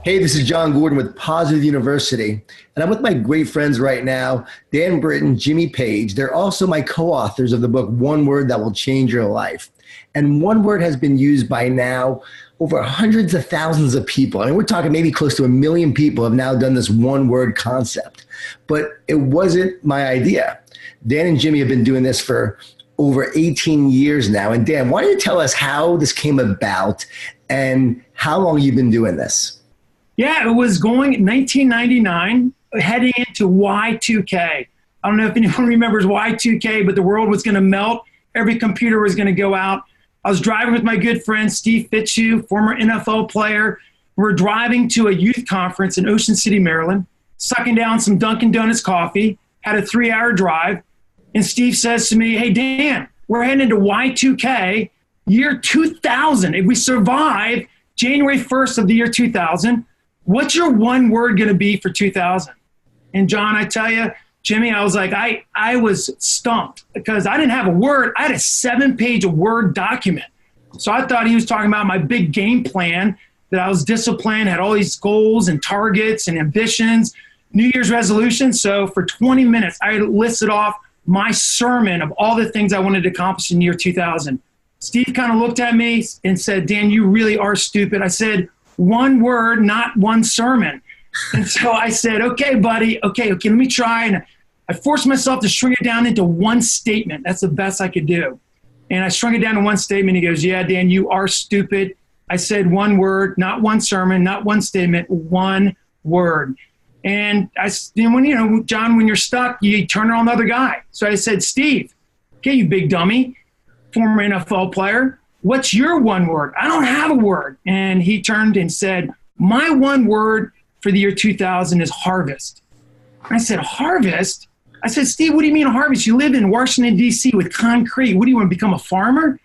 Hey, this is John Gordon with Positive University, and I'm with my great friends right now, Dan Britton, Jimmy Page. They're also my co-authors of the book, One Word That Will Change Your Life. And one word has been used by now over hundreds of thousands of people. I mean, we're talking maybe close to 1 million people have now done this one word concept, but it wasn't my idea. Dan and Jimmy have been doing this for over 18 years now. And Dan, why don't you tell us how this came about and how long you've been doing this? Yeah, it was going in 1999, heading into Y2K. I don't know if anyone remembers Y2K, but the world was going to melt. Every computer was going to go out. I was driving with my good friend, Steve Fitzhugh, former NFL player. We're driving to a youth conference in Ocean City, Maryland, sucking down some Dunkin' Donuts coffee, had a 3-hour drive. And Steve says to me, hey, Dan, we're heading into Y2K, year 2000. If we survive January 1st of the year 2000, what's your one word going to be for 2000? And John, I tell you, Jimmy, I was like, I was stumped because I didn't have a word. I had a 7-page Word document. So I thought he was talking about my big game plan, that I was disciplined, had all these goals and targets and ambitions, New Year's resolutions. So for 20 minutes, I listed off my sermon of all the things I wanted to accomplish in the year 2000. Steve kind of looked at me and said, Dan, you really are stupid. I said, one word, not one sermon. And so I said, okay, buddy, okay, let me try. And I forced myself to shrink it down into one statement. That's the best I could do. And I shrunk it down to one statement. He goes, yeah, Dan, you are stupid. I said one word, not one sermon, not one statement, one word. And John, when you're stuck, you turn it on the other guy. So I said, Steve, okay, you big dummy, former NFL player, what's your one word? I don't have a word. And he turned and said, my one word for the year 2000 is harvest. I said, harvest? I said, Steve, what do you mean harvest? You live in Washington, D.C. with concrete. What do you want to become a farmer?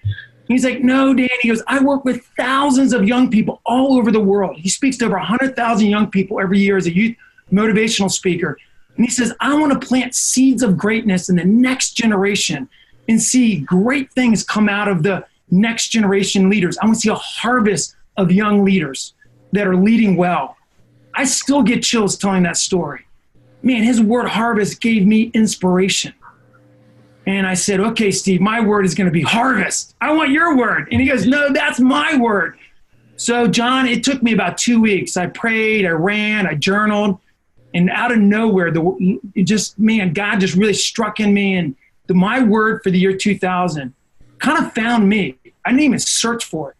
He's like, no, Dan. He goes, I work with thousands of young people all over the world. He speaks to over 100,000 young people every year as a youth motivational speaker. And he says, I want to plant seeds of greatness in the next generation and see great things come out of the next generation leaders. I want to see a harvest of young leaders that are leading well. I still get chills telling that story. Man, his word harvest gave me inspiration. And I said, okay, Steve, my word is going to be harvest. I want your word. And he goes, no, that's my word. So John, it took me about 2 weeks. I prayed, I ran, I journaled, and out of nowhere, God just really struck in me. And my word for the year 2000 kind of found me. I didn't even search for it.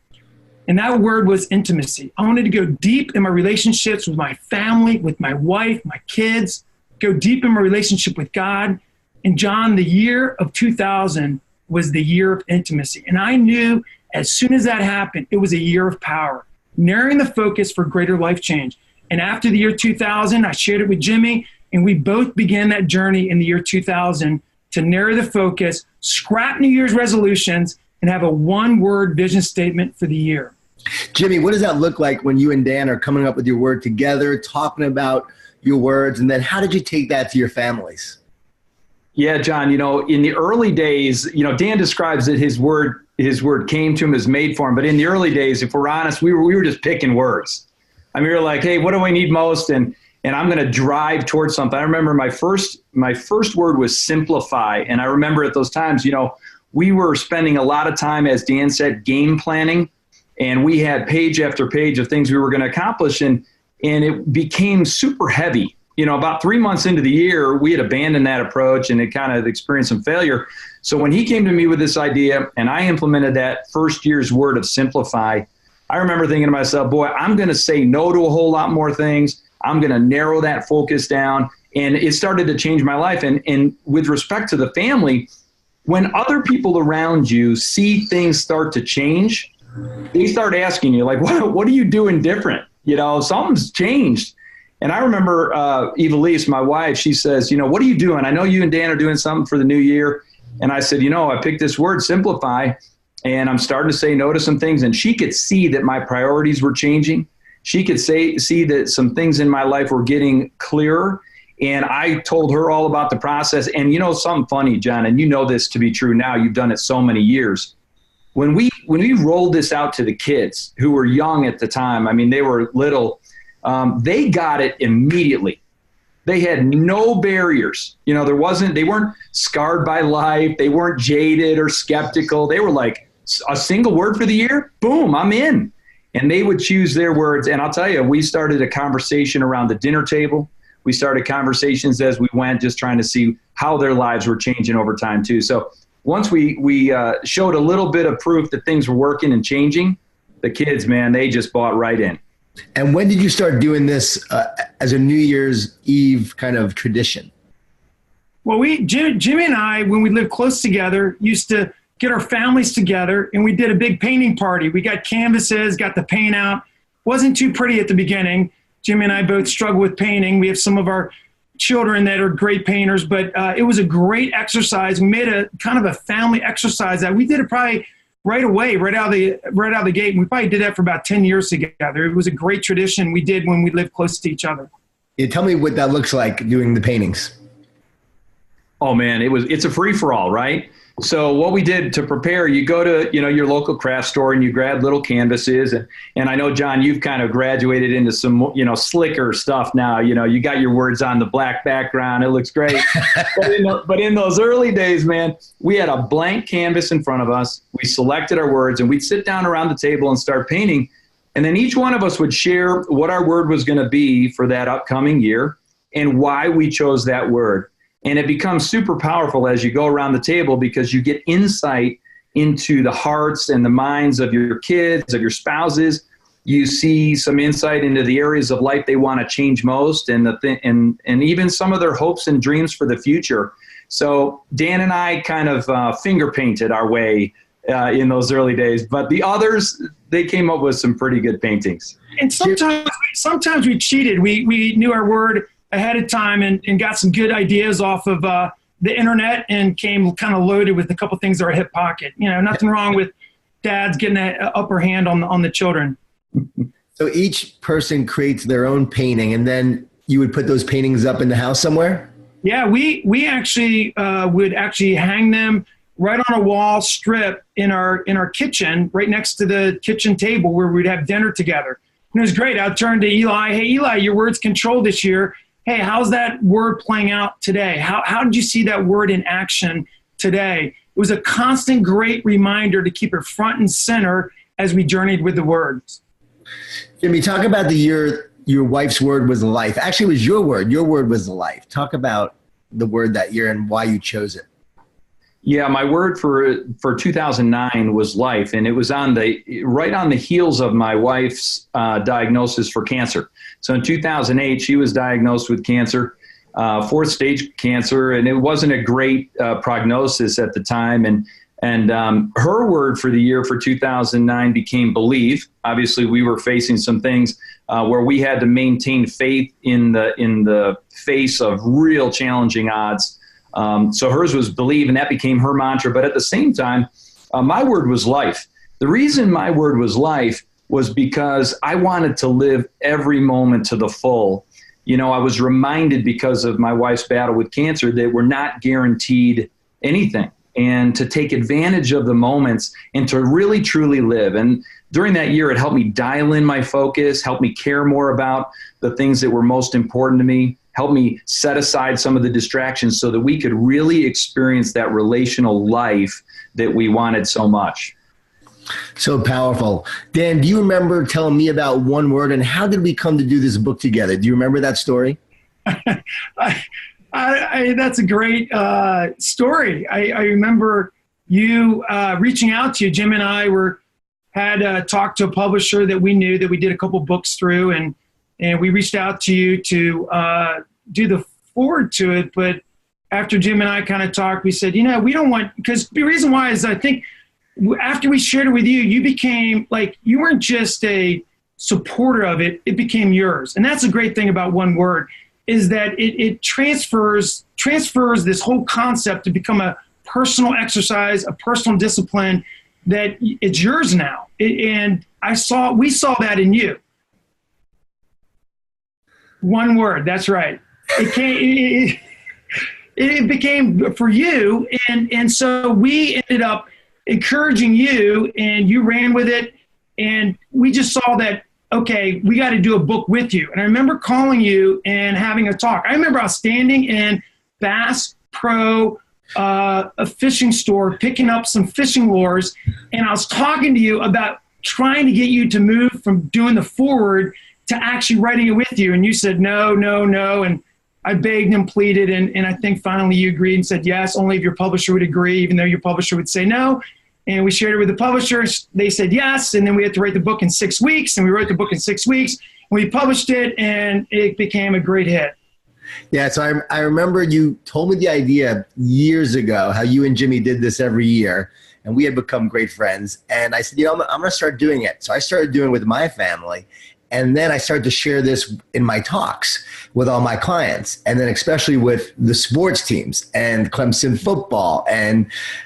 And that word was intimacy. I wanted to go deep in my relationships with my family, with my wife, my kids, go deep in my relationship with God. And John, the year of 2000 was the year of intimacy. And I knew as soon as that happened, it was a year of power, narrowing the focus for greater life change. And after the year 2000, I shared it with Jimmy, and we both began that journey in the year 2000 to narrow the focus, scrap New Year's resolutions, and have a one-word vision statement for the year. Jimmy, what does that look like when you and Dan are coming up with your word together, talking about your words, and then how did you take that to your families? Yeah, John, in the early days, Dan describes that his word came to him, is made for him. But in the early days, if we're honest, we were just picking words. I mean, we were like, hey, what do I need most? And I'm going to drive towards something. I remember my first word was simplify. And I remember at those times, we were spending a lot of time, as Dan said, game planning. And we had page after page of things we were going to accomplish. And it became super heavy. About 3 months into the year, we had abandoned that approach and it kind of experienced some failure. So when he came to me with this idea and I implemented that first year's word of simplify, I remember thinking to myself, boy, I'm going to say no to a whole lot more things. I'm going to narrow that focus down. And it started to change my life. And with respect to the family, when other people around you see things start to change, they start asking you, like, what are you doing different? Something's changed. And I remember Evilise, my wife, she says, what are you doing? I know you and Dan are doing something for the new year. And I said, I picked this word, simplify, and I'm starting to say no to some things. And she could see that my priorities were changing. She could see that some things in my life were getting clearer. And I told her all about the process. And something funny, John, and this to be true now, you've done it so many years. When we rolled this out to the kids who were young at the time, I mean, they were little, they got it immediately. They had no barriers. You know, they weren't scarred by life. They weren't jaded or skeptical. They were like, a single word for the year, boom, I'm in. And they would choose their words. And I'll tell you, we started a conversation around the dinner table. We started conversations as we went, just trying to see how their lives were changing over time too. So once we showed a little bit of proof that things were working and changing, the kids, man, they just bought right in. And when did you start doing this as a New Year's Eve kind of tradition? Well, Jimmy and I, when we lived close together, used to get our families together, and we did a big painting party. We got canvases, got the paint out. Wasn't too pretty at the beginning. Jimmy and I both struggle with painting. We have some of our children that are great painters, but it was a great exercise. We made a kind of a family exercise that we did it probably right away, right out of the gate. We probably did that for about 10 years together. It was a great tradition we did when we lived close to each other. Yeah, tell me what that looks like doing the paintings. Oh man, it's a free for all, right? So what we did to prepare, you go to, your local craft store and you grab little canvases. And I know, John, you've kind of graduated into some, slicker stuff now. You got your words on the black background. It looks great. but in those early days, man, we had a blank canvas in front of us. We selected our words and we'd sit down around the table and start painting. And then each one of us would share what our word was going to be for that upcoming year and why we chose that word. And it becomes super powerful as you go around the table because you get insight into the hearts and the minds of your kids, of your spouses. You see some insight into the areas of life they want to change most and and even some of their hopes and dreams for the future. So Dan and I kind of finger painted our way in those early days, but the others, they came up with some pretty good paintings. And sometimes we cheated. We knew our word ahead of time and got some good ideas off of the internet and came kind of loaded with a couple things that are hip pocket. Nothing wrong with dads getting an upper hand on the children. So each person creates their own painting and then you would put those paintings up in the house somewhere? Yeah, we actually would actually hang them right on a wall strip in our kitchen, right next to the kitchen table where we'd have dinner together. And it was great. I'd turn to Eli, hey, Eli, your word's control this year. Hey, how's that word playing out today? How did you see that word in action today? It was a constant great reminder to keep it front and center as we journeyed with the words. Jimmy, talk about the year your wife's word was life. Actually, it was your word. Your word was life. Talk about the word that year and why you chose it. Yeah, my word for 2009 was life, and it was right on the heels of my wife's diagnosis for cancer. So in 2008, she was diagnosed with cancer, fourth stage cancer, and it wasn't a great prognosis at the time. And her word for the year for 2009 became believe. Obviously, we were facing some things where we had to maintain faith in the face of real challenging odds. So hers was believe, and that became her mantra. But at the same time, my word was life. The reason my word was life was because I wanted to live every moment to the full. I was reminded because of my wife's battle with cancer that we're not guaranteed anything, and to take advantage of the moments and to really, truly live. And during that year, it helped me dial in my focus, helped me care more about the things that were most important to me, helped me set aside some of the distractions so that we could really experience that relational life that we wanted so much. So powerful. Dan, do you remember telling me about one word and how did we come to do this book together? Do you remember that story? That's a great story. I remember you reaching out to you. Jim and I had talked to a publisher that we knew that we did a couple books through, and we reached out to you to do the forward to it. But after Jim and I kind of talked, we said, we don't want, because the reason why is I think after we shared it with you, you became you weren't just a supporter of it, it became yours. And that's a great thing about one word, is that it transfers this whole concept to become a personal exercise, a personal discipline that it's yours now. And we saw that in you. One word, that's right. It became for you. And so we ended up encouraging you, and you ran with it. And we just saw that okay, we got to do a book with you. And I remember calling you and having a talk. I remember I was standing in Bass Pro, a fishing store, picking up some fishing lures, and I was talking to you about trying to get you to move from doing the forward to actually writing it with you. And you said, no, no, no. And I begged and pleaded, and I think finally you agreed and said yes, only if your publisher would agree, even though your publisher would say no. And we shared it with the publishers. They said yes, and then we had to write the book in 6 weeks, and we wrote the book in 6 weeks. We published it, and it became a great hit. Yeah, so I remember you told me the idea years ago, how you and Jimmy did this every year, and we had become great friends. And I said, I'm going to start doing it. So I started doing it with my family. And then I started to share this in my talks with all my clients, and then especially with the sports teams and Clemson football and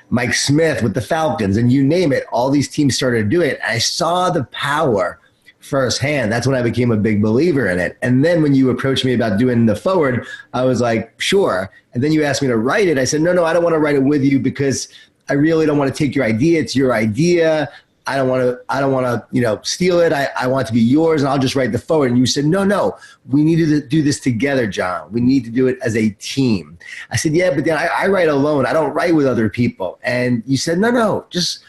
Mike Smith with the Falcons, and you name it, all these teams started to do it. I saw the power firsthand. That's when I became a big believer in it. And then when you approached me about doing the forward, I was like, sure. And then you asked me to write it. I said, no, I don't want to write it with you because I really don't want to take your idea. It's your idea. I don't want to, steal it. I want it to be yours, and I'll just write the forward. And you said, no, we need to do this together, John. We need to do it as a team. I said, yeah, but then I write alone. I don't write with other people. And you said, no, just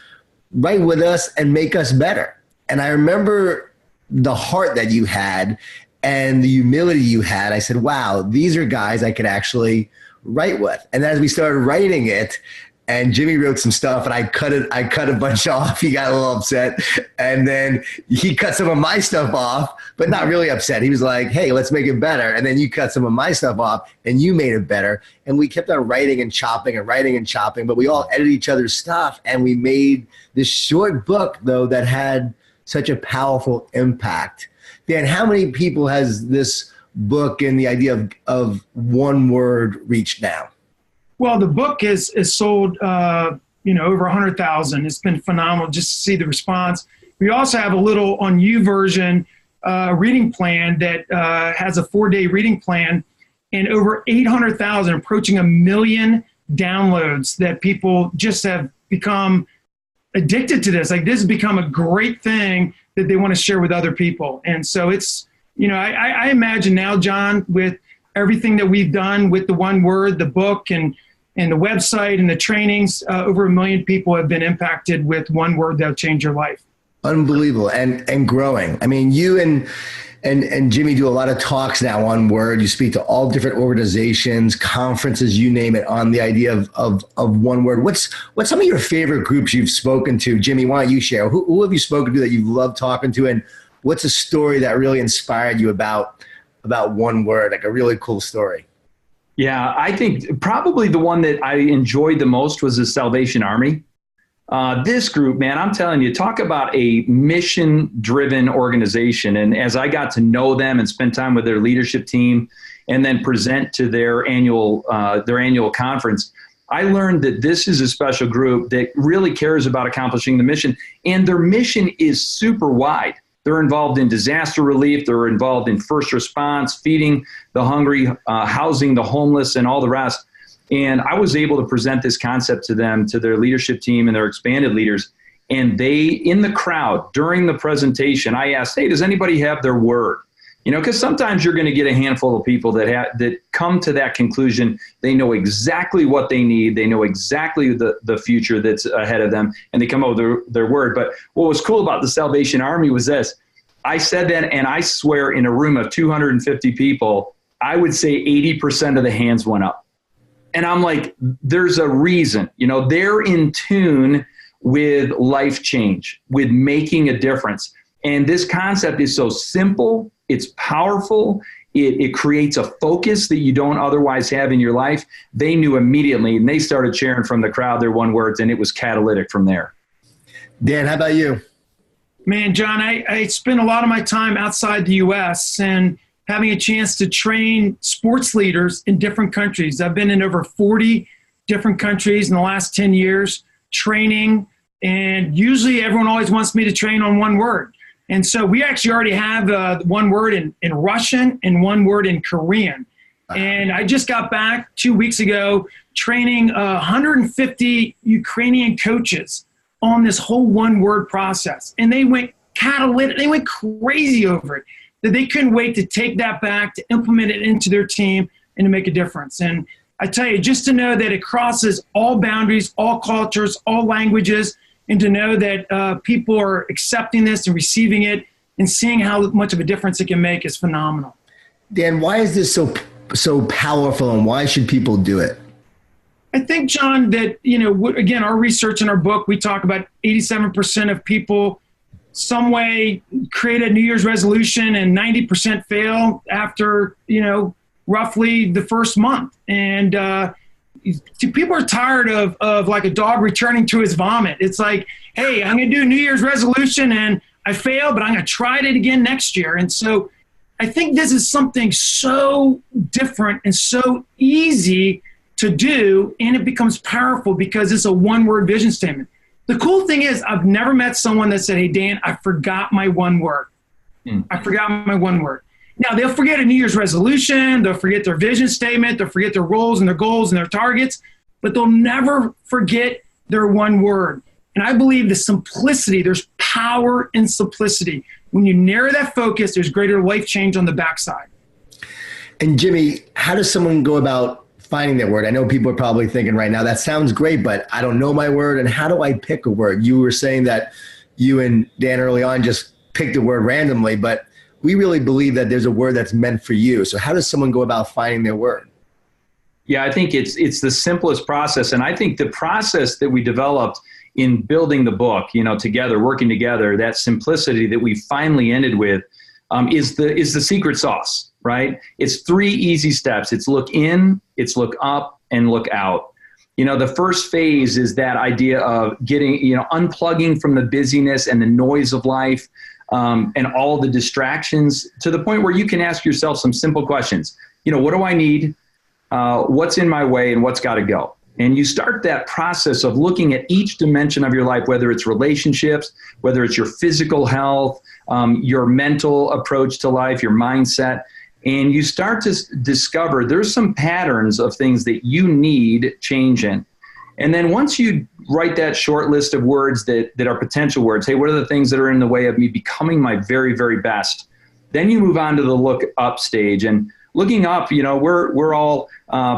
write with us and make us better. And I remember the heart that you had and the humility you had. I said, wow, these are guys I could actually write with. And as we started writing it, and Jimmy wrote some stuff, and I cut a bunch off. He got a little upset. And then he cut some of my stuff off, but not really upset. He was like, hey, let's make it better. And then you cut some of my stuff off, and you made it better. And we kept on writing and chopping, but we all edited each other's stuff. And we made this short book, though, that had such a powerful impact. Dan, how many people has this book and the idea of one word reached now? Well, the book is sold, over 100,000. It's been phenomenal just to see the response. We also have a little on YouVersion reading plan that has a 4-day reading plan, and over 800,000, approaching 1 million downloads, that people just have become addicted to this. Like, this has become a great thing that they want to share with other people. And so it's, I imagine now, John, with everything that we've done with the one word, the book, and the website and the trainings, over 1 million people have been impacted with one word that'll change your life. Unbelievable, and growing. I mean, you and Jimmy do a lot of talks now on Word. You speak to all different organizations, conferences, you name it, on the idea of one word. What's some of your favorite groups you've spoken to? Jimmy, why don't you share? Who have you spoken to that you love talking to, and what's a story that really inspired you about one word, like a really cool story? Yeah, I think probably the one that I enjoyed the most was the Salvation Army. This group, man, I'm telling you, talk about a mission-driven organization. And as I got to know them and spend time with their leadership team and then present to their annual conference, I learned that this is a special group that really cares about accomplishing the mission. And their mission is super wide. They're involved in disaster relief. They're involved in first response, feeding the hungry, housing the homeless, and all the rest. And I was able to present this concept to them, to their leadership team and their expanded leaders. And they, in the crowd, during the presentation, I asked, hey, does anybody have their word? Because sometimes you're going to get a handful of people that come to that conclusion. They know exactly what they need. They know exactly the future that's ahead of them, and they come up with their word. But what was cool about the Salvation Army was this. I said that, and I swear in a room of 250 people, I would say 80% of the hands went up. And I'm like, there's a reason. They're in tune with life change, with making a difference. And this concept is so simple. It's powerful. It creates a focus that you don't otherwise have in your life. They knew immediately, and they started sharing from the crowd their one words, and it was catalytic from there. Dan, how about you? Man, John, I spent a lot of my time outside the U.S. and having a chance to train sports leaders in different countries. I've been in over 40 different countries in the last 10 years training, and usually everyone always wants me to train on one word. And so we actually already have one word in Russian and one word in Korean. And I just got back 2 weeks ago training 150 Ukrainian coaches on this whole one word process. And they went catalytic. They went crazy over it, that they couldn't wait to take that back, to implement it into their team, and to make a difference. And I tell you, just to know that it crosses all boundaries, all cultures, all languages, and to know that people are accepting this and receiving it and seeing how much of a difference it can make is phenomenal. Dan, why is this so powerful, and why should people do it? I think, John, that, again, our research in our book, we talk about 87% of people some way create a New Year's resolution and 90% fail after, roughly the first month. And people are tired of like a dog returning to his vomit. It's like, hey, I'm going to do a New Year's resolution and I failed, but I'm going to try it again next year. And so I think this is something so different and so easy to do, and it becomes powerful because it's a one-word vision statement. The cool thing is I've never met someone that said, hey, Dan, I forgot my one word. I forgot my one word. Now, they'll forget a New Year's resolution, they'll forget their vision statement, they'll forget their roles and their goals and their targets, but they'll never forget their one word. And I believe the simplicity, there's power in simplicity. When you narrow that focus, there's greater life change on the backside. And Jimmy, how does someone go about finding their word? I know people are probably thinking right now, that sounds great, but I don't know my word. And how do I pick a word? You were saying that you and Dan early on just picked a word randomly, but we really believe that there's a word that's meant for you. So how does someone go about finding their word? Yeah, I think it's the simplest process. And I think the process that we developed in building the book, together, working together, that simplicity that we finally ended with is the secret sauce, right? It's 3 easy steps. It's look in, it's look up, and look out. The first phase is that idea of getting, unplugging from the busyness and the noise of life, and all the distractions, to the point where you can ask yourself some simple questions. What do I need? What's in my way, and what's got to go? And you start that process of looking at each dimension of your life, whether it's relationships, whether it's your physical health, your mental approach to life, your mindset. And you start to discover there's some patterns of things that you need change in. And then once you write that short list of words that are potential words, hey, what are the things that are in the way of me becoming my very, very best? Then you move on to the look up stage. And looking up, we're all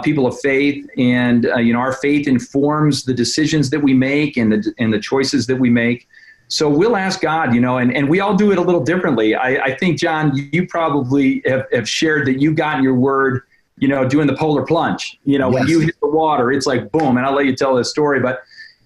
people of faith, and our faith informs the decisions that we make and the choices that we make. So we'll ask God, and we all do it a little differently. I think, John, you probably have shared that you got your word, doing the polar plunge. Yes. When you hit the water, it's like boom. And I'll let you tell this story. But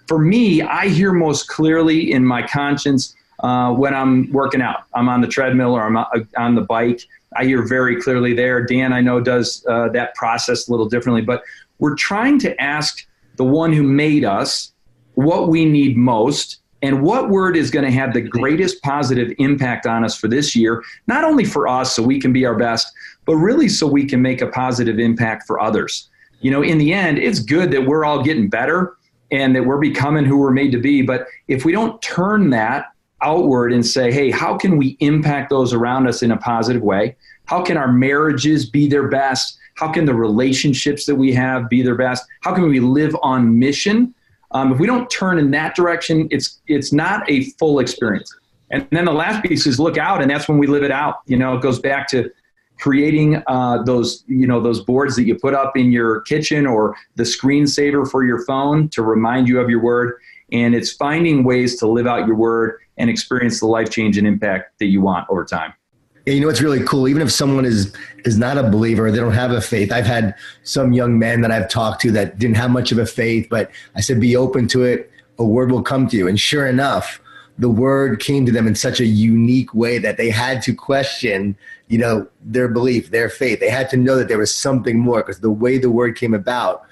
for me, I hear most clearly in my conscience when I'm working out. I'm on the treadmill or I'm on the bike. I hear very clearly there. Dan, I know, does that process a little differently. But we're trying to ask the one who made us what we need most, and what word is going to have the greatest positive impact on us for this year, not only for us so we can be our best, but really so we can make a positive impact for others. In the end, it's good that we're all getting better and that we're becoming who we're made to be. But if we don't turn that outward and say, hey, how can we impact those around us in a positive way? How can our marriages be their best? How can the relationships that we have be their best? How can we live on mission? If we don't turn in that direction, it's not a full experience. And then the last piece is look out, and that's when we live it out. It goes back to creating those boards that you put up in your kitchen or the screensaver for your phone to remind you of your word. And it's finding ways to live out your word and experience the life change and impact that you want over time. Yeah, it's really cool. Even if someone is not a believer, they don't have a faith. I've had some young men that I've talked to that didn't have much of a faith, but I said, be open to it. A word will come to you. And sure enough, the word came to them in such a unique way that they had to question, their belief, their faith. They had to know that there was something more, because the way the word came about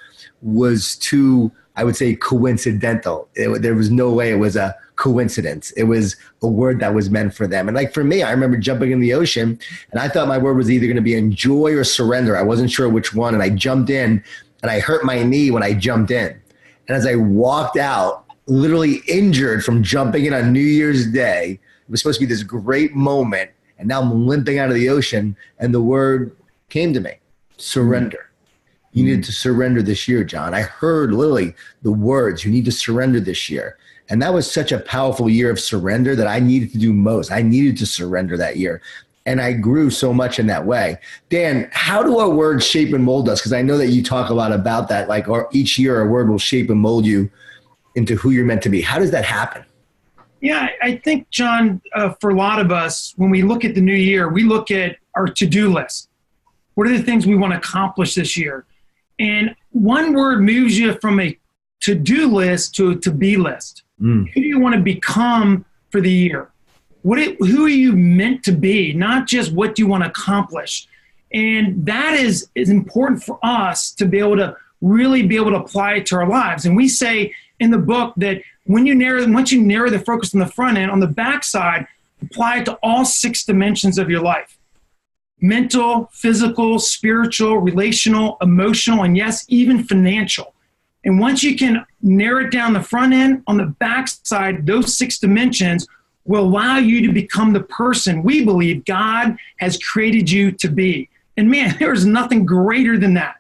was too, I would say, coincidental. There was no way it was a coincidence. It was a word that was meant for them. And like for me, I remember jumping in the ocean and I thought my word was either going to be enjoy or surrender. I wasn't sure which one. And I jumped in and I hurt my knee when I jumped in. And as I walked out, literally injured from jumping in on New Year's Day, it was supposed to be this great moment. And now I'm limping out of the ocean and the word came to me, surrender. You needed to surrender this year, John. I heard literally the words, you need to surrender this year. And that was such a powerful year of surrender that I needed to do most. I needed to surrender that year. And I grew so much in that way. Dan, how do our words shape and mold us? Because I know that you talk a lot about that. Like each year, a word will shape and mold you into who you're meant to be. How does that happen? Yeah, I think, John, for a lot of us, when we look at the new year, we look at our to-do list. What are the things we want to accomplish this year? And one word moves you from a to-do list to a to-be list. Who do you want to become for the year? Who are you meant to be, not just what do you want to accomplish? And that is important for us to be able to really be able to apply it to our lives. And we say in the book that once you narrow the focus on the front end, on the back side, apply it to all 6 dimensions of your life. Mental, physical, spiritual, relational, emotional, and yes, even financial. And once you can narrow it down the front end, on the back side, those 6 dimensions will allow you to become the person we believe God has created you to be. And man, there's nothing greater than that.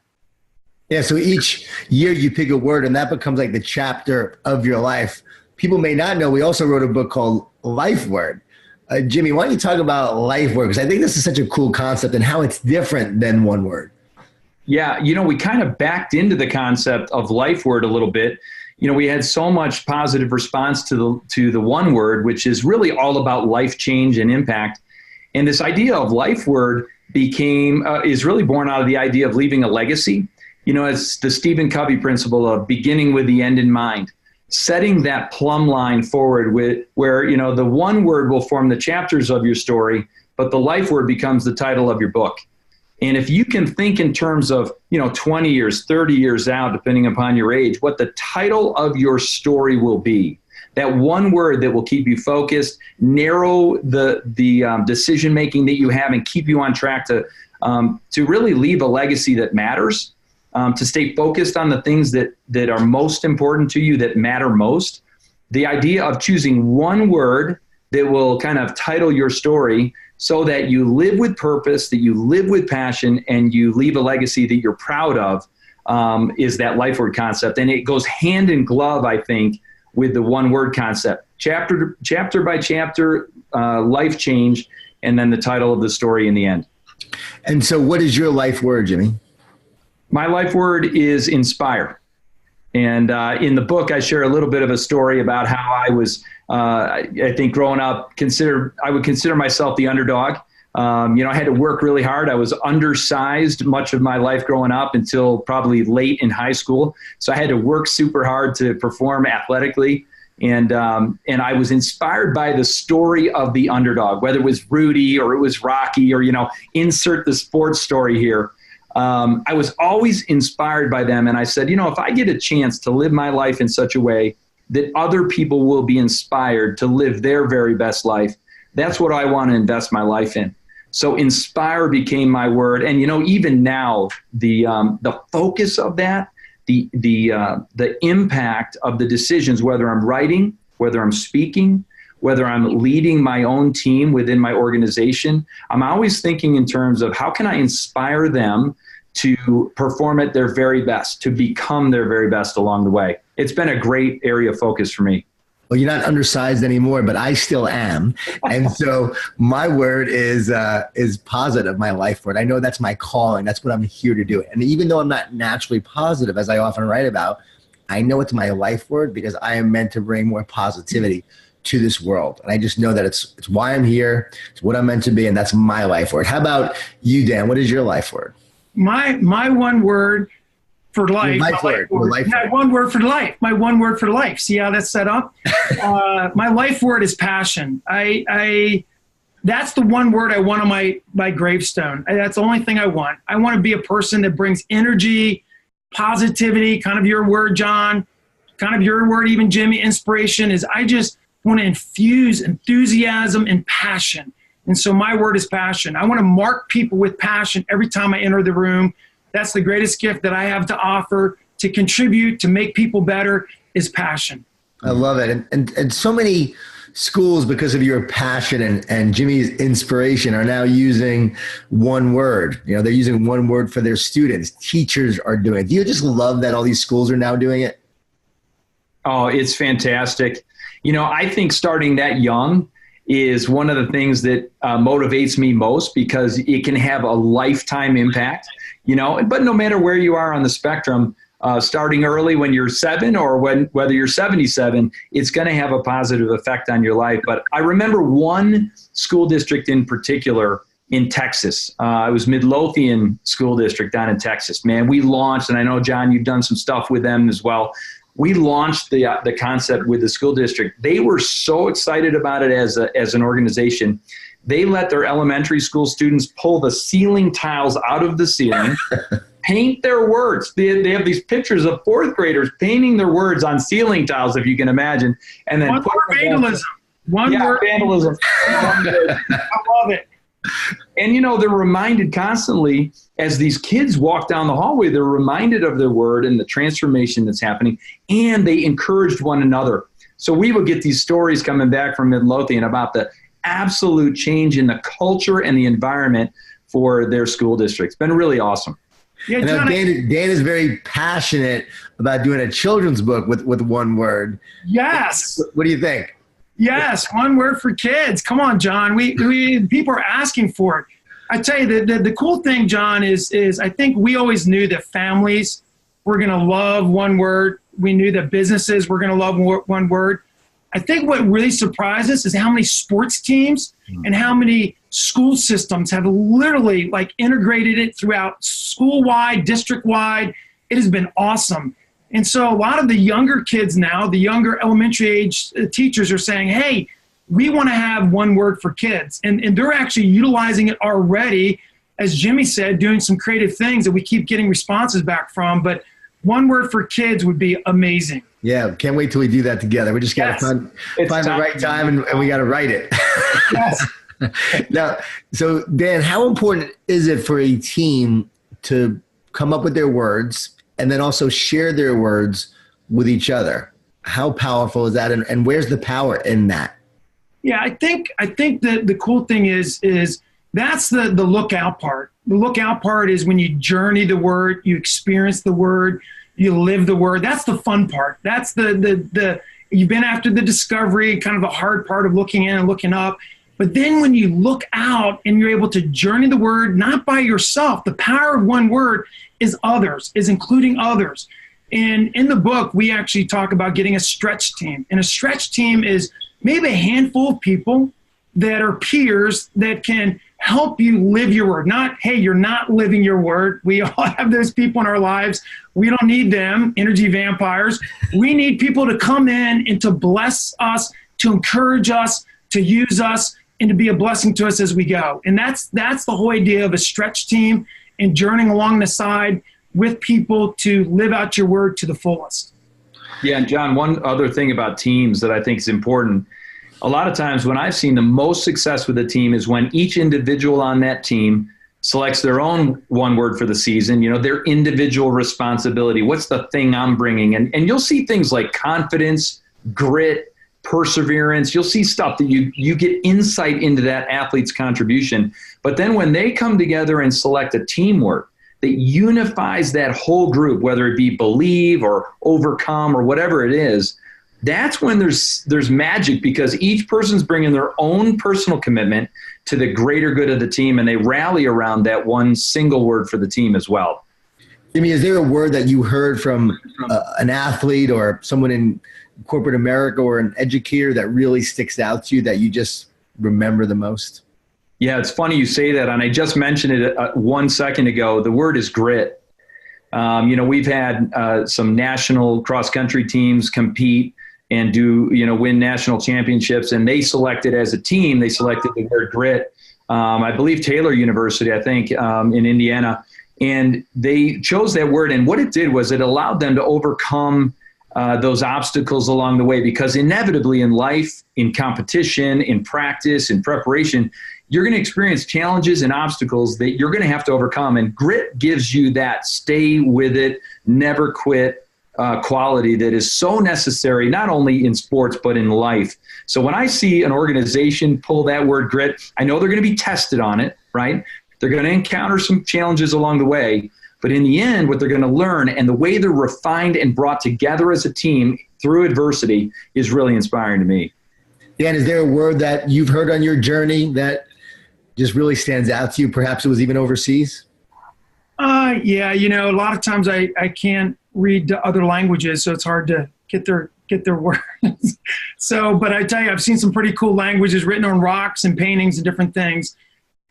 Yeah, so each year you pick a word and that becomes like the chapter of your life. People may not know, we also wrote a book called Life Word. Jimmy, why don't you talk about life word? Because I think this is such a cool concept and how it's different than one word. Yeah, we kind of backed into the concept of life word a little bit. We had so much positive response to the one word, which is really all about life change and impact. And this idea of life word is really born out of the idea of leaving a legacy. It's the Stephen Covey principle of beginning with the end in mind, setting that plumb line forward where the one word will form the chapters of your story, but the life word becomes the title of your book. And if you can think in terms of, 20 years, 30 years out, depending upon your age, what the title of your story will be, that one word that will keep you focused, narrow the decision-making that you have and keep you on track to really leave a legacy that matters, to stay focused on the things that are most important to you, that matter most. The idea of choosing one word that will kind of title your story so that you live with purpose, that you live with passion, and you leave a legacy that you're proud of, is that life word concept. And it goes hand in glove, I think, with the one word concept. Chapter by chapter, life change, and then the title of the story in the end. And so what is your life word, Jimmy? My life word is inspire. And in the book, I share a little bit of a story about how I was, I think growing up, I would consider myself the underdog. I had to work really hard. I was undersized much of my life growing up until probably late in high school. So I had to work super hard to perform athletically. And I was inspired by the story of the underdog, whether it was Rudy or it was Rocky or, insert the sports story here. I was always inspired by them. And I said, if I get a chance to live my life in such a way that other people will be inspired to live their very best life, that's what I want to invest my life in. So inspire became my word. And, even now, the focus of that, the impact of the decisions, whether I'm writing, whether I'm speaking, whether I'm leading my own team within my organization, I'm always thinking in terms of how can I inspire them to perform at their very best, to become their very best along the way. It's been a great area of focus for me. Well, you're not undersized anymore, but I still am. And so my word is positive, my life word. I know that's my calling. That's what I'm here to do. And even though I'm not naturally positive, as I often write about, I know it's my life word because I am meant to bring more positivity to this world. And I just know that it's why I'm here. It's what I'm meant to be. And that's my life word. How about you, Dan? What is your life word? My one word for life. My one word for life. My one word for life. See how that's set up? My life word is passion. That's the one word I want on my gravestone. That's the only thing I want. I want to be a person that brings energy, positivity, kind of your word, John, kind of your word, even Jimmy, inspiration. Is I just want to infuse enthusiasm and passion. And so my word is passion. I want to mark people with passion every time I enter the room. That's the greatest gift that I have to offer, to contribute, to make people better, is passion. I love it. And so many schools, because of your passion and Jimmy's inspiration, are now using one word. You know, they're using one word for their students. Teachers are doing it. Do you just love that all these schools are now doing it? Oh, it's fantastic. You know, I think starting that young is one of the things that motivates me most, because it can have a lifetime impact, you know, but no matter where you are on the spectrum, starting early when you're 7 or whether you're 77, it's going to have a positive effect on your life. But I remember one school district in particular in Texas. It was Midlothian School District down in Texas. Man, we launched, and I know, John, you've done some stuff with them as well. We launched the concept with the school district. They were so excited about it as an organization. They let their elementary school students pull the ceiling tiles out of the ceiling, paint their words. They have these pictures of fourth graders painting their words on ceiling tiles, if you can imagine. And then vandalism. Vandalism. I love it. And, you know, they're reminded constantly as these kids walk down the hallway, they're reminded of their word and the transformation that's happening, and they encouraged one another. So we would get these stories coming back from Midlothian about the absolute change in the culture and the environment for their school district. It's been really awesome. Yeah, Dan is very passionate about doing a children's book with one word. Yes. What do you think? Yes, one word for kids. Come on, John. We people are asking for it. I tell you, the cool thing, John, is I think we always knew that families were going to love one word. We knew that businesses were going to love one word. I think what really surprised us is how many sports teams and how many school systems have literally like integrated it throughout school-wide, district-wide. It has been awesome. And so a lot of the younger kids now, the younger elementary age teachers are saying, hey, we want to have one word for kids. And they're actually utilizing it already, as Jimmy said, doing some creative things that we keep getting responses back from. But one word for kids would be amazing. Yeah, can't wait till we do that together. We just got to find the right time and we got to write it. Yes. Now, so Dan, how important is it for a team to come up with their words and then also share their words with each other? How powerful is that, and where's the power in that? Yeah, I think that the cool thing is that's the lookout part. The lookout part is when you journey the word, you experience the word, you live the word. That's the fun part. That's the you've been after the discovery, kind of the hard part of looking in and looking up. But then when you look out and you're able to journey the word, not by yourself, the power of one word is others, is including others. And in the book, we actually talk about getting a stretch team. And a stretch team is maybe a handful of people that are peers that can help you live your word. Not, hey, you're not living your word. We all have those people in our lives. We don't need them, energy vampires. We need people to come in and to bless us, to encourage us, to use us, and to be a blessing to us as we go. And that's the whole idea of a stretch team and journeying along the side with people to live out your word to the fullest. Yeah, and John, one other thing about teams that I think is important, a lot of times when I've seen the most success with a team is when each individual on that team selects their own one word for the season, you know, their individual responsibility. What's the thing I'm bringing? And you'll see things like confidence, grit, perseverance. You'll see stuff that you get insight into that athlete's contribution. But then when they come together and select a teamwork that unifies that whole group, whether it be believe or overcome or whatever it is, that's when there's magic, because each person's bringing their own personal commitment to the greater good of the team, and they rally around that one single word for the team as well. Jimmy, is there a word that you heard from an athlete or someone in corporate America or an educator that really sticks out to you that you just remember the most? Yeah, it's funny you say that, and I just mentioned it 1 second ago. The word is grit. You know, we've had some national cross-country teams compete and win national championships, and they selected as a team, they selected the word grit. I believe Taylor University, I think, in Indiana, and they chose that word, and what it did was it allowed them to overcome those obstacles along the way, because inevitably in life, in competition, in practice, in preparation, you're going to experience challenges and obstacles that you're going to have to overcome. And grit gives you that stay with it, never quit quality that is so necessary, not only in sports, but in life. So when I see an organization pull that word grit, I know they're going to be tested on it, right? They're going to encounter some challenges along the way. But in the end, what they're going to learn and the way they're refined and brought together as a team through adversity is really inspiring to me. Dan, is there a word that you've heard on your journey that just really stands out to you? Perhaps it was even overseas? Yeah, a lot of times I can't read other languages, so it's hard to get their words. But I tell you, I've seen some pretty cool languages written on rocks and paintings and different things.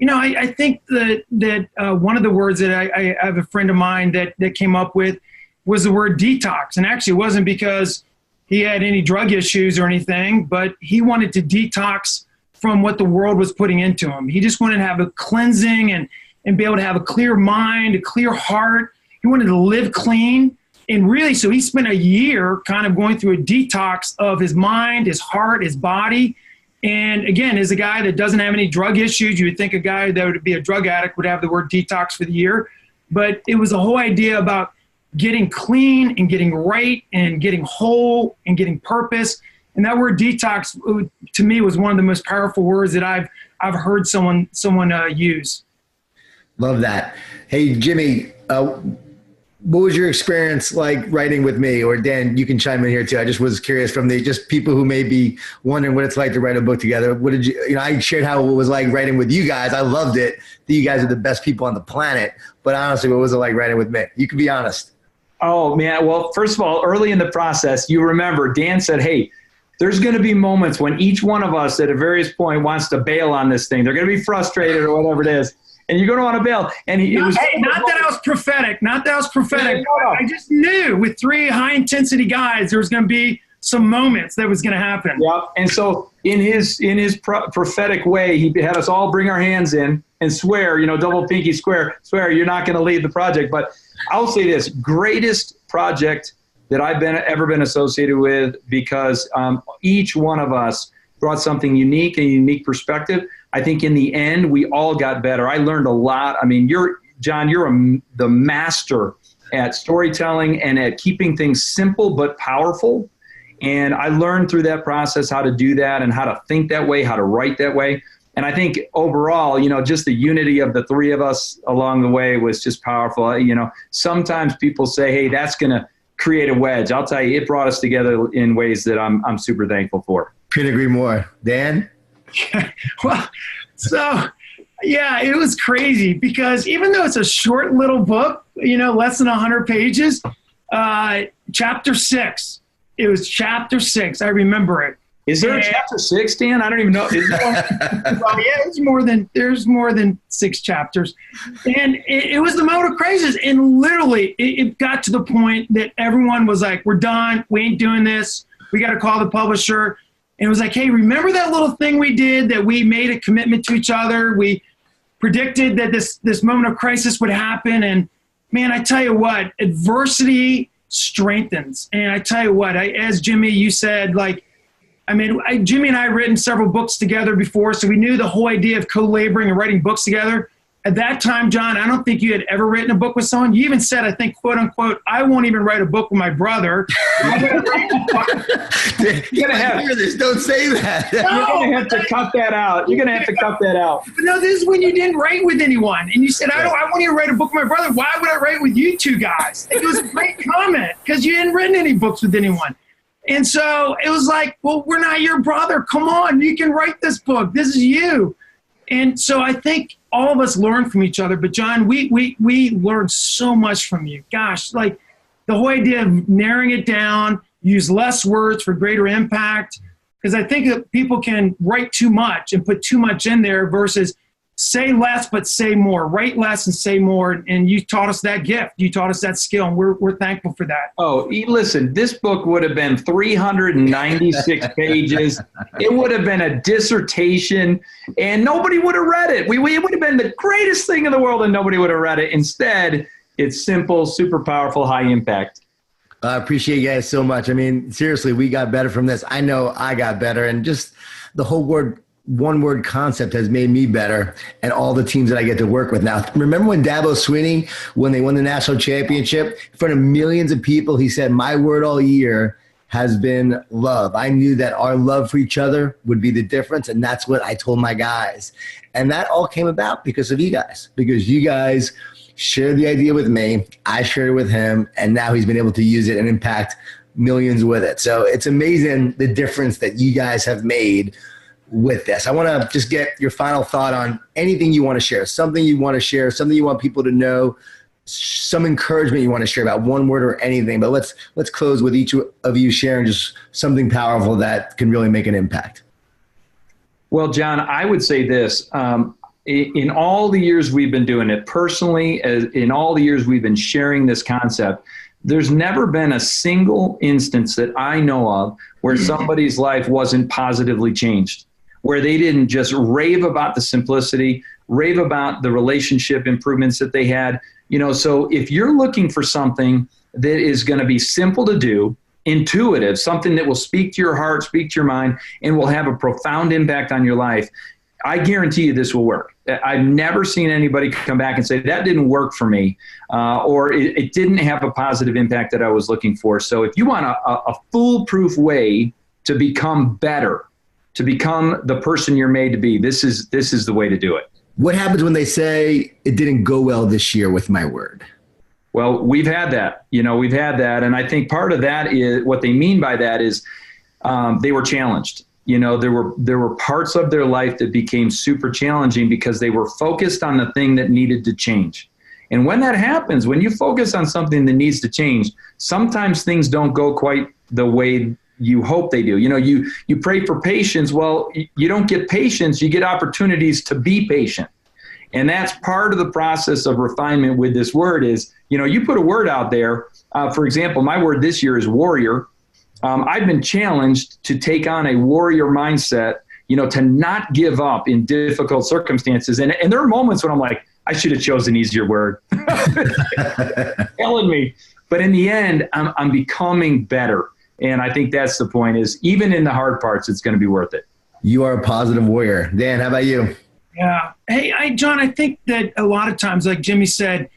I think that one of the words that I have a friend of mine that came up with was the word detox. And actually it wasn't because he had any drug issues or anything, but he wanted to detox from what the world was putting into him. He just wanted to have a cleansing and be able to have a clear mind, a clear heart. He wanted to live clean. And really, so he spent a year kind of going through a detox of his mind, his heart, his body. And again, as a guy that doesn't have any drug issues, you would think a guy that would be a drug addict would have the word detox for the year. But it was a whole idea about getting clean and getting right and getting whole and getting purpose. And that word detox, to me, was one of the most powerful words that I've heard someone use. Love that. Hey, Jimmy, what was your experience like writing with me? Or Dan, you can chime in here too. I just was curious from the just people who may be wondering what it's like to write a book together. What did I shared how it was like writing with you guys. I loved it. You guys are the best people on the planet. But honestly, what was it like writing with me? You can be honest. Oh, man. Well, first of all, early in the process, you remember Dan said, hey, there's going to be moments when each one of us at a various point wants to bail on this thing. They're going to be frustrated or whatever it is. And you're going to want to bail. And not that I was prophetic. I just knew with three high-intensity guys, there was going to be some moments that was going to happen. Yeah. And so in his prophetic way, he had us all bring our hands in and swear, double pinky swear you're not going to lead the project. But I'll say this, greatest project that I've ever been associated with, because each one of us brought something unique and unique perspective. I think in the end, we all got better. I learned a lot. I mean, John, you're the master at storytelling and at keeping things simple but powerful. And I learned through that process how to do that and how to think that way, how to write that way. And I think overall, just the unity of the three of us along the way was just powerful. Sometimes people say, hey, that's going to create a wedge. I'll tell you, it brought us together in ways that I'm super thankful for. Couldn't agree more. Dan? Well, it was crazy because even though it's a short little book, less than 100 pages, chapter 6, it was chapter 6. I remember it. Is there a chapter 6, Dan? I don't even know. Is there one? Well, yeah, there's more than 6 chapters. And it was the moment of crisis. And literally it got to the point that everyone was like, we're done. We ain't doing this. We got to call the publisher. And it was like, hey, remember that little thing we did that we made a commitment to each other? We predicted that this moment of crisis would happen. And man, I tell you what, adversity strengthens. And I tell you what, as Jimmy, you said, Jimmy and I had written several books together before, so we knew the whole idea of co-laboring and writing books together. At that time, John, I don't think you had ever written a book with someone. You even said, I think, quote unquote, I won't even write a book with my brother. You're going to hear this. Don't say that. You're going to have to cut that out. But no, this is when you didn't write with anyone. And you said, I won't even write a book with my brother. Why would I write with you two guys? It was a great comment because you hadn't written any books with anyone. And so it was like, well, we're not your brother. Come on, you can write this book. This is you. And so I think all of us learn from each other. But John, we learned so much from you. Gosh, like the whole idea of narrowing it down, use less words for greater impact. Because I think that people can write too much and put too much in there versus say less but say more. Write less and say more. And you taught us that gift. You taught us that skill, and we're thankful for that. Oh, listen, this book would have been 396 pages. It would have been a dissertation, and nobody would have read it. It would have been the greatest thing in the world, and nobody would have read it. Instead, it's simple, super powerful, high impact. I appreciate you guys so much. I mean, seriously, we got better from this. I know I got better, and just the whole word one word concept has made me better and all the teams that I get to work with now. Remember when Dabo Swinney, when they won the national championship, in front of millions of people, he said, my word all year has been love. I knew that our love for each other would be the difference, and that's what I told my guys. And that all came about because of you guys, because you guys shared the idea with me, I shared it with him, and now he's been able to use it and impact millions with it. So it's amazing the difference that you guys have made with this. I want to just get your final thought on anything you want to share, something you want to share, something you want people to know, some encouragement you want to share about one word or anything. But let's close with each of you sharing just something powerful that can really make an impact. Well, John, I would say this. In all the years we've been doing it, personally, in all the years we've been sharing this concept, there's never been a single instance that I know of where somebody's life wasn't positively changed, where they didn't just rave about the simplicity, rave about the relationship improvements that they had. So if you're looking for something that is going to be simple to do, intuitive, something that will speak to your heart, speak to your mind, and will have a profound impact on your life, I guarantee you this will work. I've never seen anybody come back and say, that didn't work for me, or it didn't have a positive impact that I was looking for. So if you want a foolproof way to become better, to become the person you're made to be, this is the way to do it. What happens when they say it didn't go well this year with my word? Well, we've had that. And I think part of that is what they mean by that is they were challenged. There were parts of their life that became super challenging because they were focused on the thing that needed to change. And when that happens, when you focus on something that needs to change, sometimes things don't go quite the way you hope they do. You pray for patience. Well, you don't get patience, you get opportunities to be patient. And that's part of the process of refinement with this word is, you put a word out there. For example, my word this year is warrior. I've been challenged to take on a warrior mindset, to not give up in difficult circumstances. And there are moments when I'm like, I should have chosen an easier word. Telling me. But in the end, I'm becoming better. And I think that's the point is even in the hard parts, it's going to be worth it. You are a positive warrior. Dan, how about you? Yeah. Hey, John, I think that a lot of times, like Jimmy said,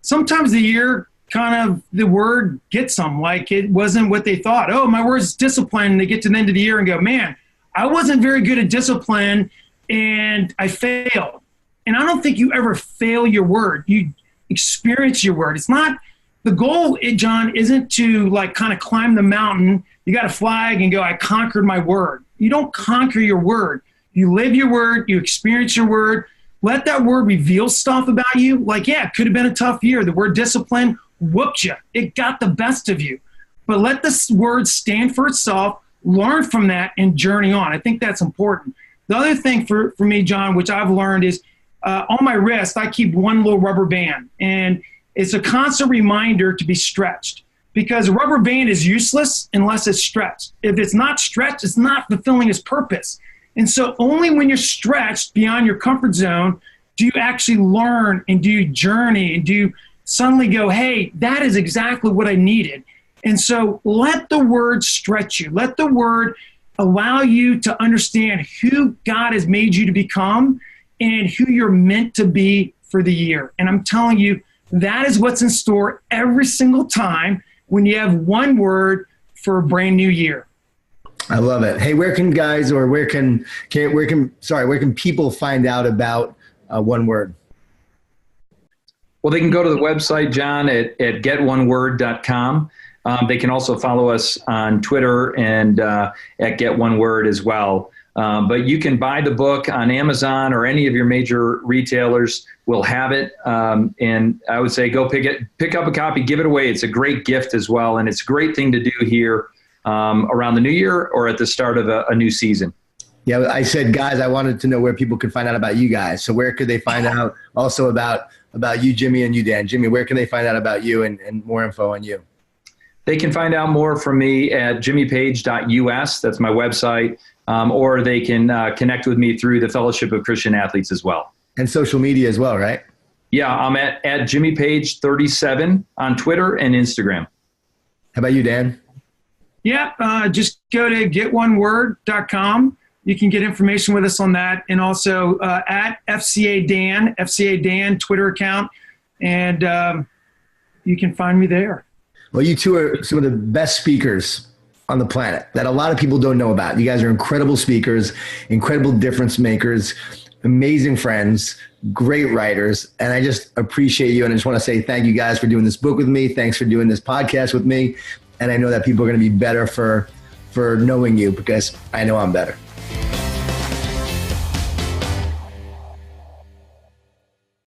sometimes the year kind of the word gets them like it wasn't what they thought. Oh, my word's discipline. And they get to the end of the year and go, man, I wasn't very good at discipline and I failed. And I don't think you ever fail your word. You experience your word. It's not the goal, John, isn't to like kind of climb the mountain. You got a flag and go, I conquered my word. You don't conquer your word. You live your word. You experience your word. Let that word reveal stuff about you. Like, yeah, it could have been a tough year. The word discipline whooped you. It got the best of you. But let this word stand for itself, learn from that, and journey on. I think that's important. The other thing for me, John, which I've learned is on my wrist, I keep one little rubber band. And it's a constant reminder to be stretched because a rubber band is useless unless it's stretched. If it's not stretched, it's not fulfilling its purpose. And so only when you're stretched beyond your comfort zone do you actually learn and do you journey and do you suddenly go, hey, that is exactly what I needed. And so let the word stretch you. Let the word allow you to understand who God has made you to become and who you're meant to be for the year. And I'm telling you, that is what's in store every single time when you have one word for a brand new year. I love it. Hey, where can guys or where can people find out about one word? Well, they can go to the website, John, at getoneword.com. They can also follow us on Twitter and at GetOneWord as well. But you can buy the book on Amazon or any of your major retailers will have it. And I would say go pick up a copy, give it away. It's a great gift as well. And it's a great thing to do here around the new year or at the start of a new season. Yeah, I said, guys, I wanted to know where people could find out about you guys. So where could they find out also about you, Jimmy, and you, Dan? Jimmy, where can they find out about you and more info on you? They can find out more from me at jimmypage.us. That's my website. Or they can connect with me through the Fellowship of Christian Athletes as well. And social media as well, right? Yeah, I'm at jimmypage37 on Twitter and Instagram. How about you, Dan? Yeah, just go to getoneword.com. You can get information with us on that, and also at FCA Dan Twitter account, and you can find me there. Well, you two are some of the best speakers on the planet that a lot of people don't know about. You guys are incredible speakers, incredible difference makers, amazing friends, great writers, and I just appreciate you. And I just want to say thank you guys for doing this book with me. Thanks for doing this podcast with me. And I know that people are going to be better for knowing you, because I know I'm better.